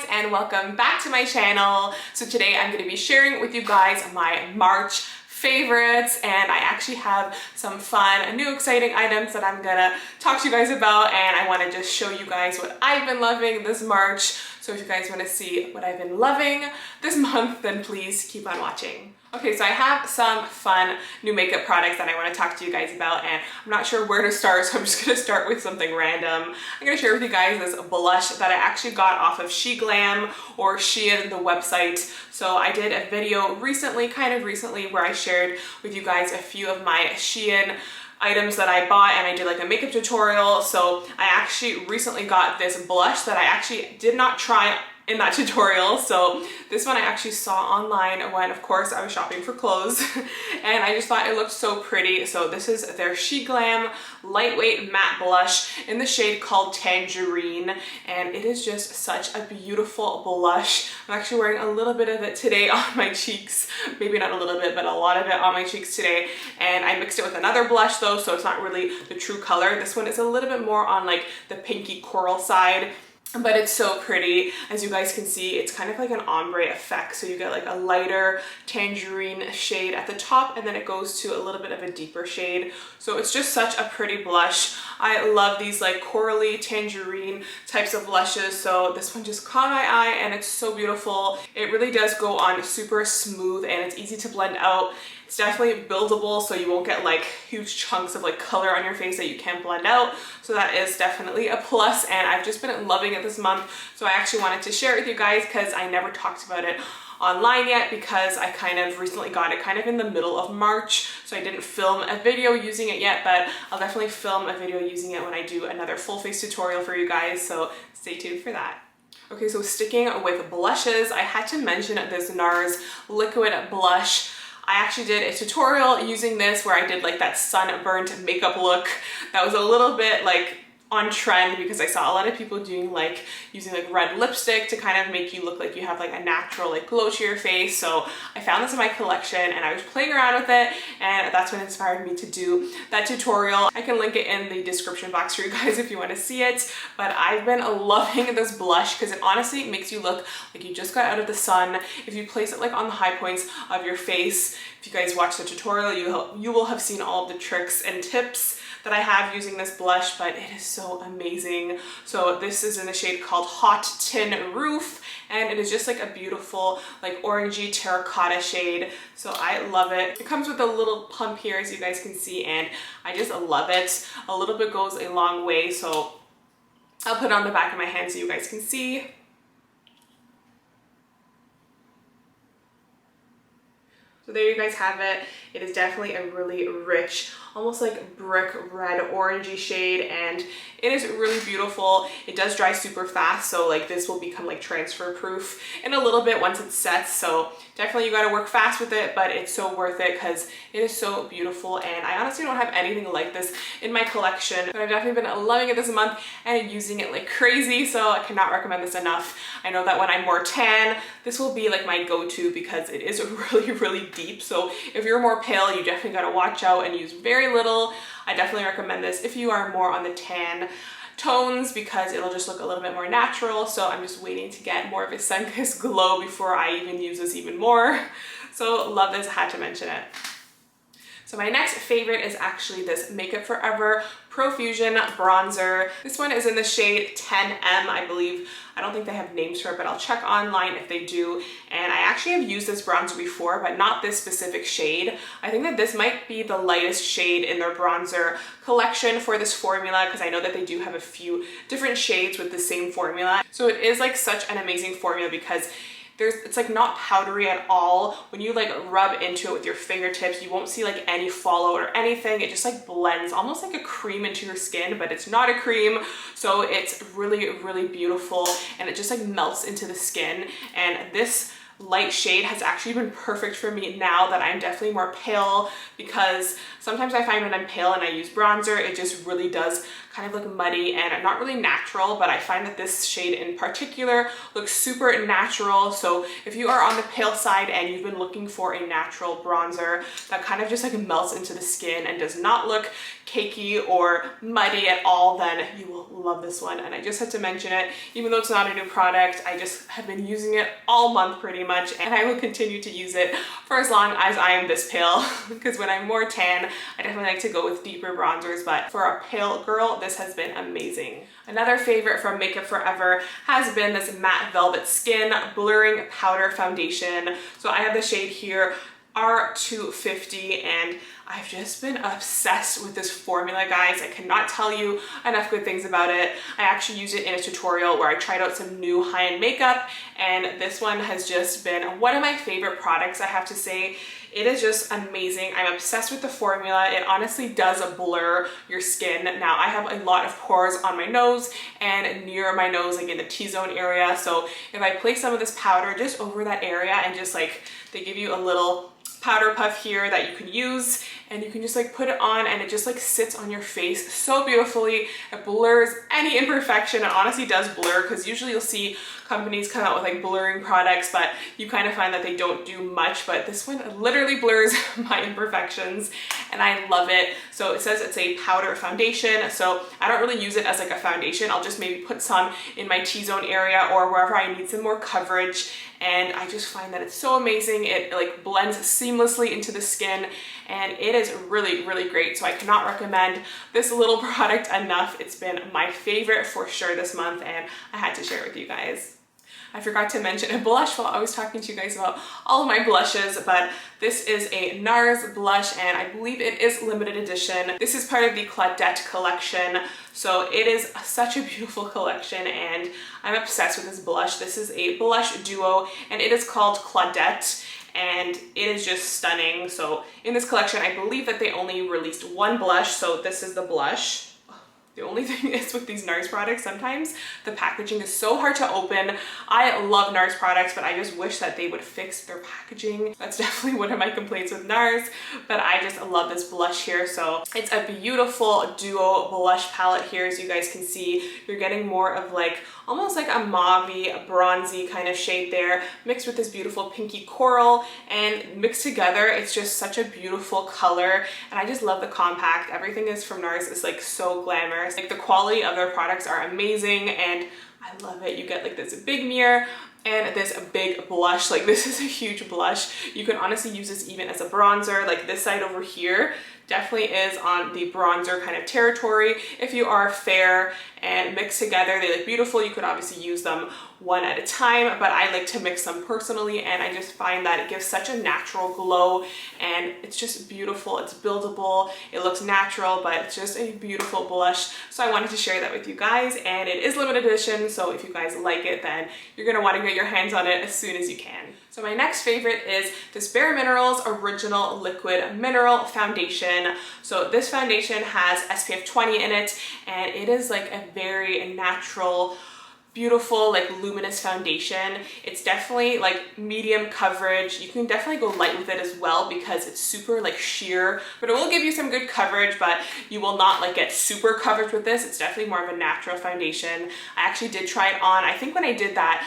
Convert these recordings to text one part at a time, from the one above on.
and welcome back to my channel. So today I'm going to be sharing with you guys my March favorites, and I actually have some fun new exciting items that I'm gonna talk to you guys about, and I want to just show you guys what I've been loving this March. So if you guys want to see what I've been loving this month, then please keep on watching. Okay, so I have some fun new makeup products that I want to talk to you guys about, and I'm not sure where to start, so I'm just going to start with something random. I'm going to share with you guys this blush that I actually got off of SHEGLAM or SHEIN, the website. So I did a video recently, where I shared with you guys a few of my SHEIN items that I bought, and I did like a makeup tutorial. So I actually recently got this blush that I actually did not try in that tutorial. So this one I actually saw online when, of course, I was shopping for clothes and I just thought it looked so pretty. So this is their SHEGLAM lightweight matte blush in the shade called Tangerine, and it is just such a beautiful blush. I'm actually wearing a little bit of it today on my cheeks, maybe not a little bit, but a lot of it on my cheeks today, and I mixed it with another blush though, so it's not really the true color. This one is a little bit more on like the pinky coral side, but it's so pretty. As you guys can see, it's kind of like an ombre effect. So you get like a lighter tangerine shade at the top, and then it goes to a little bit of a deeper shade. So it's just such a pretty blush. I love these like corally tangerine types of blushes. So this one just caught my eye, and it's so beautiful. It really does go on super smooth, and it's easy to blend out. It's definitely buildable, so you won't get like huge chunks of like color on your face that you can't blend out. So that is definitely a plus, and I've just been loving it this month. So I actually wanted to share it with you guys because I never talked about it online yet, because I kind of recently got it kind of in the middle of March. So I didn't film a video using it yet, but I'll definitely film a video using it when I do another full face tutorial for you guys. So stay tuned for that. Okay, so sticking with blushes, I had to mention this NARS liquid blush. I actually did a tutorial using this where I did like that sunburnt makeup look that was a little bit like on trend, because I saw a lot of people doing like using like red lipstick to kind of make you look like you have like a natural like glow to your face. So I found this in my collection and I was playing around with it, and that's what inspired me to do that tutorial. I can link it in the description box for you guys if you want to see it. But I've been loving this blush because it honestly makes you look like you just got out of the sun. If you place it like on the high points of your face, if you guys watch the tutorial, you will have seen all of the tricks and tips that I have using this blush, but it is so amazing. So this is in the shade called Hot Tin Roof, and it is just like a beautiful like orangey terracotta shade. So I love it. It comes with a little pump here, as you guys can see, and I just love it. A little bit goes a long way, so I'll put it on the back of my hand so you guys can see. So there you guys have it. It is definitely a really rich, almost like brick red orangey shade, and it is really beautiful. It does dry super fast, so like this will become like transfer proof in a little bit once it sets. So definitely you gotta work fast with it, but it's so worth it because it is so beautiful, and I honestly don't have anything like this in my collection. But I've definitely been loving it this month and using it like crazy, so I cannot recommend this enough. I know that when I'm more tan, this will be like my go-to because it is really deep. So if you're more pale, you definitely gotta watch out and use very little. I definitely recommend this if you are more on the tan tones, because it'll just look a little bit more natural. So I'm just waiting to get more of a sun-kissed glow before I even use this even more. So love this, I had to mention it. So my next favorite is actually this Makeup Forever Profusion bronzer. This one is in the shade 10M, I believe. I don't think they have names for it, but I'll check online if they do. And I actually have used this bronzer before, but not this specific shade. I think that this might be the lightest shade in their bronzer collection for this formula, because I know that they do have a few different shades with the same formula. So it is like such an amazing formula because it's like not powdery at all. When you like rub into it with your fingertips, you won't see like any fallout or anything. It just like blends almost like a cream into your skin, but it's not a cream. So it's really beautiful, and it just like melts into the skin. And this light shade has actually been perfect for me now that I'm definitely more pale, because sometimes I find when I'm pale and I use bronzer, it just really does kind of look muddy and not really natural, but I find that this shade in particular looks super natural. So if you are on the pale side and you've been looking for a natural bronzer that kind of just like melts into the skin and does not look cakey or muddy at all, then you will love this one. And I just had to mention it, even though it's not a new product. I just have been using it all month pretty much, and I will continue to use it for as long as I am this pale because when I'm more tan, I definitely like to go with deeper bronzers, but for a pale girl, this has been amazing. Another favorite from Makeup Forever has been this Matte Velvet Skin Blurring Powder Foundation. So I have the shade here, R250, and I've just been obsessed with this formula, guys. I cannot tell you enough good things about it. I actually used it in a tutorial where I tried out some new high-end makeup, and this one has just been one of my favorite products, I have to say. It is just amazing. I'm obsessed with the formula. It honestly does blur your skin. Now, I have a lot of pores on my nose and near my nose, like in the T-zone area. So if I place some of this powder just over that area and just like, they give you a little powder puff here that you can use, and you can just like put it on and it just like sits on your face so beautifully. It blurs any imperfection. It honestly does blur, because usually you'll see companies come out with like blurring products, but you kind of find that they don't do much, but this one literally blurs my imperfections and I love it. So it says it's a powder foundation, so I don't really use it as like a foundation. I'll just maybe put some in my T-zone area or wherever I need some more coverage, and I just find that it's so amazing. It like blends seamlessly into the skin, and it is really, really great. So I cannot recommend this little product enough. It's been my favorite for sure this month, and I had to share it with you guys. I forgot to mention a blush while I was talking to you guys about all of my blushes, but this is a NARS blush, and I believe it is limited edition. This is part of the Claudette collection, so it is such a beautiful collection, and I'm obsessed with this blush. This is a blush duo, and it is called Claudette, and it is just stunning. So in this collection, I believe that they only released one blush, so this is the blush. The only thing is with these NARS products, sometimes the packaging is so hard to open. I love NARS products, but I just wish that they would fix their packaging. That's definitely one of my complaints with NARS, but I just love this blush here. So it's a beautiful duo blush palette here. As you guys can see, you're getting more of like almost like a mauve-y, bronzy kind of shade there, mixed with this beautiful pinky coral, and mixed together, it's just such a beautiful color. And I just love the compact. Everything is from NARS is like so glamorous. Like the quality of their products are amazing, and I love it. You get like this big mirror and this big blush. Like this is a huge blush. You can honestly use this even as a bronzer. Like this side over here definitely is on the bronzer kind of territory. If you are fair and mixed together, they look beautiful. You could obviously use them one at a time, but I like to mix them personally, and I just find that it gives such a natural glow, and it's just beautiful. It's buildable, it looks natural, but it's just a beautiful blush. So I wanted to share that with you guys, and it is limited edition, so if you guys like it, then you're gonna want to get your hands on it as soon as you can. So my next favorite is this Bare Minerals Original Liquid Mineral Foundation. So this foundation has SPF 20 in it, and it is like a very natural, beautiful, like luminous foundation. It's definitely like medium coverage. You can definitely go light with it as well because it's super like sheer, but it will give you some good coverage, but you will not like get super coverage with this. It's definitely more of a natural foundation. I actually did try it on, I think when I did that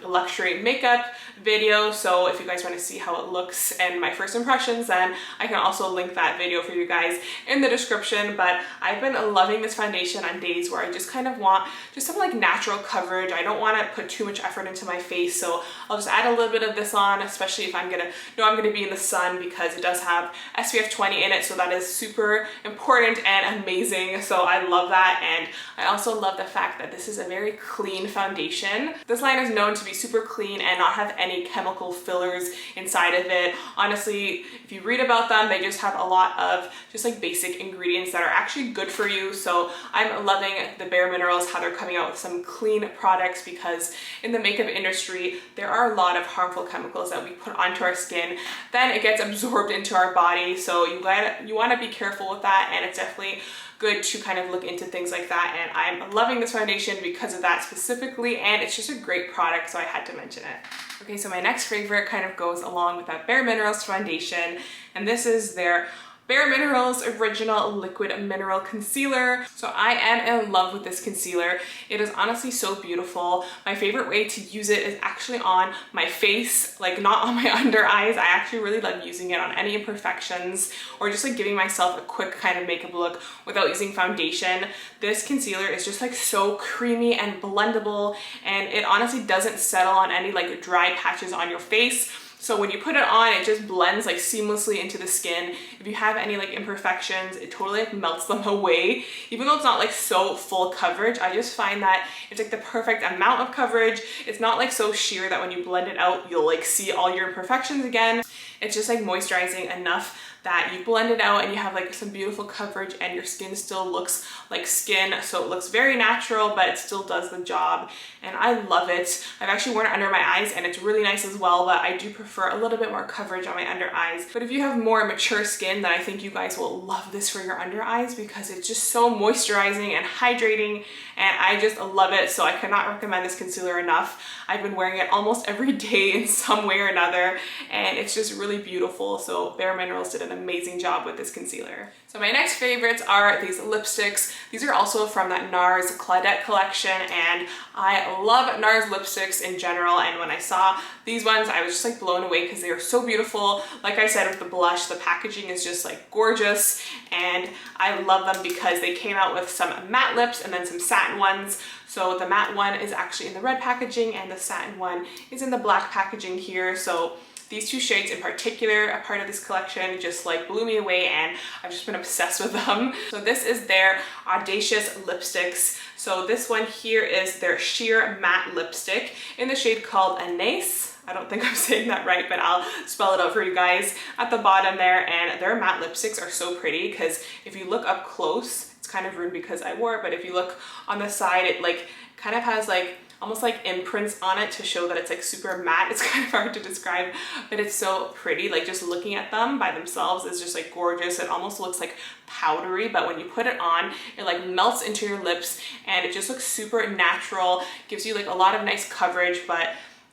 luxury makeup video, so if you guys want to see how it looks and my first impressions, then I can also link that video for you guys in the description. But I've been loving this foundation on days where I just kind of want just some like natural coverage. I don't want to put too much effort into my face, so I'll just add a little bit of this on, especially if I'm gonna be in the sun, because it does have SPF 20 in it, so that is super important and amazing. So I love that, and I also love the fact that this is a very clean foundation. This line is known to be super clean and not have any chemical fillers inside of it. Honestly, if you read about them, they just have a lot of just like basic ingredients that are actually good for you. So I'm loving the Bare Minerals, how they're coming out with some clean products, because in the makeup industry, there are a lot of harmful chemicals that we put onto our skin. Then it gets absorbed into our body. So you want to be careful with that, and it's definitely good to kind of look into things like that, and I'm loving this foundation because of that specifically, and it's just a great product, so I had to mention it. Okay, so my next favorite kind of goes along with that Bare Minerals foundation, and this is their Bare Minerals Original Liquid Mineral Concealer. So I am in love with this concealer. It is honestly so beautiful. My favorite way to use it is actually on my face, like not on my under eyes. I actually really love using it on any imperfections or just like giving myself a quick kind of makeup look without using foundation. This concealer is just like so creamy and blendable, and it honestly doesn't settle on any like dry patches on your face. So when you put it on, it just blends like seamlessly into the skin. If you have any like imperfections, it totally like melts them away. Even though it's not like so full coverage, I just find that it's like the perfect amount of coverage. It's not like so sheer that when you blend it out, you'll like see all your imperfections again. It's just like moisturizing enough that you blend it out and you have like some beautiful coverage and your skin still looks like skin. So it looks very natural, but it still does the job. And I love it. I've actually worn it under my eyes and it's really nice as well, but I do prefer a little bit more coverage on my under eyes. But if you have more mature skin, then I think you guys will love this for your under eyes because it's just so moisturizing and hydrating, and I just love it. So I cannot recommend this concealer enough. I've been wearing it almost every day in some way or another, and it's just really beautiful. So Bare Minerals did an amazing job with this concealer. So my next favorites are these lipsticks. These are also from that NARS Claudette collection, and I love NARS lipsticks in general, and when I saw these ones I was just like blown away because they are so beautiful. Like I said with the blush, the packaging is just like gorgeous, and I love them because they came out with some matte lips and then some satin ones. So the matte one is actually in the red packaging and the satin one is in the black packaging here. So these two shades in particular, a part of this collection, just like blew me away, and I've just been obsessed with them. So this is their Audacious lipsticks. So this one here is their sheer matte lipstick in the shade called Anaïs. I don't think I'm saying that right, but I'll spell it out for you guys at the bottom there. And their matte lipsticks are so pretty because if you look up close, it's kind of ruined because I wore it, but if you look on the side, it like kind of has like almost like imprints on it to show that it's like super matte. It's kind of hard to describe, but it's so pretty. Like just looking at them by themselves is just like gorgeous. It almost looks like powdery, but when you put it on, it like melts into your lips and it just looks super natural. Gives you like a lot of nice coverage, but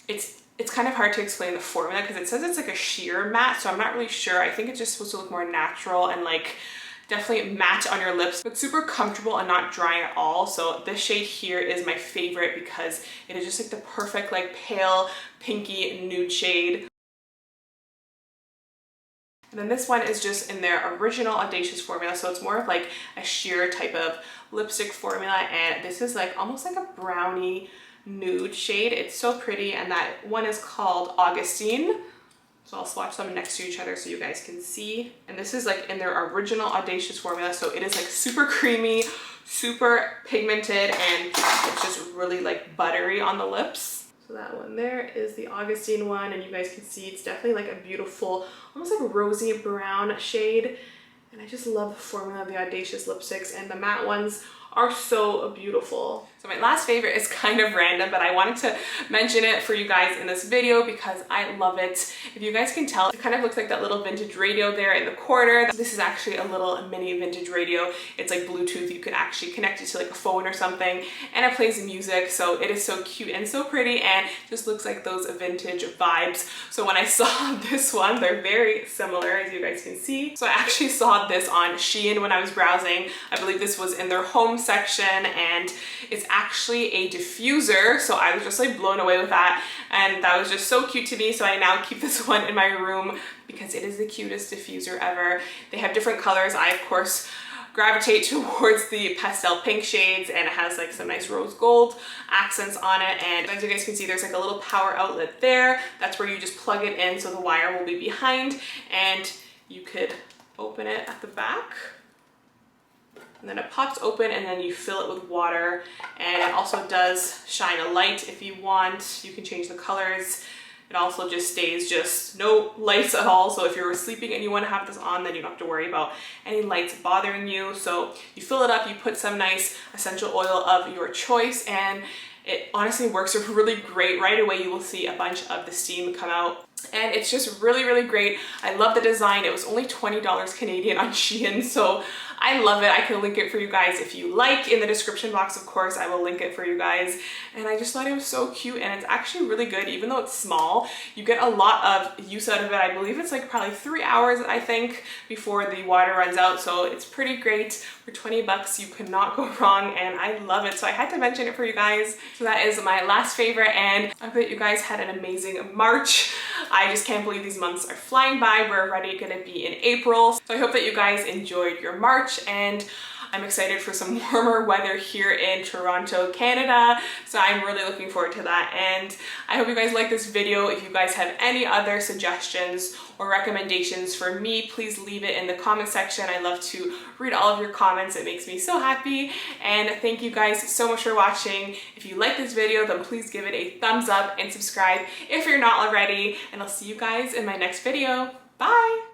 it's kind of hard to explain the formula because it says it's like a sheer matte, so I'm not really sure. I think it's just supposed to look more natural and like definitely matte on your lips, but super comfortable and not dry at all. So this shade here is my favorite because it is just like the perfect like pale pinky nude shade. And then this one is just in their original Audacious formula, so it's more of like a sheer type of lipstick formula, and this is like almost like a brownie nude shade. It's so pretty, and that one is called Augustine. So I'll swatch them next to each other so you guys can see. And this is like in their original Audacious formula, so it is like super creamy, super pigmented, and it's just really like buttery on the lips. So that one there is the Augustine one, and you guys can see it's definitely like a beautiful, almost like a rosy brown shade. And I just love the formula of the Audacious lipsticks, and the matte ones are so beautiful. So my last favorite is kind of random, but I wanted to mention it for you guys in this video because I love it. If you guys can tell, it kind of looks like that little vintage radio there in the corner. This is actually a little mini vintage radio. It's like Bluetooth. You could actually connect it to like a phone or something, and it plays music. So it is so cute and so pretty, and just looks like those vintage vibes. So when I saw this one, they're very similar, as you guys can see. So I actually saw this on SHEIN when I was browsing. I believe this was in their home section, and it's actually a diffuser, so I was just like blown away with that, and that was just so cute to me. So I now keep this one in my room because it is the cutest diffuser ever. They have different colors. I of course gravitate towards the pastel pink shades, and it has like some nice rose gold accents on it. And as you guys can see, there's like a little power outlet there. That's where you just plug it in, so the wire will be behind, and you could open it at the back. And then it pops open, and then you fill it with water, and it also does shine a light if you want. You can change the colors. It also just stays just no lights at all, so if you're sleeping and you want to have this on, then you don't have to worry about any lights bothering you. So you fill it up, you put some nice essential oil of your choice, and it honestly works really great. Right away you will see a bunch of the steam come out, and it's just really, really great. I love the design. It was only $20 Canadian on SHEIN, so I love it. I can link it for you guys if you like. In the description box, of course, I will link it for you guys. And I just thought it was so cute, and it's actually really good. Even though it's small, you get a lot of use out of it. I believe it's like probably 3 hours, I think, before the water runs out. So it's pretty great. For 20 bucks, you could not go wrong, and I love it. So I had to mention it for you guys. So that is my last favorite, and I hope that you guys had an amazing March. I just can't believe these months are flying by. We're already gonna be in April. So I hope that you guys enjoyed your March, and I'm excited for some warmer weather here in Toronto, Canada. So I'm really looking forward to that. And I hope you guys like this video. If you guys have any other suggestions or recommendations for me, please leave it in the comment section. I love to read all of your comments. It makes me so happy. And thank you guys so much for watching. If you like this video, then please give it a thumbs up and subscribe if you're not already. And I'll see you guys in my next video. Bye.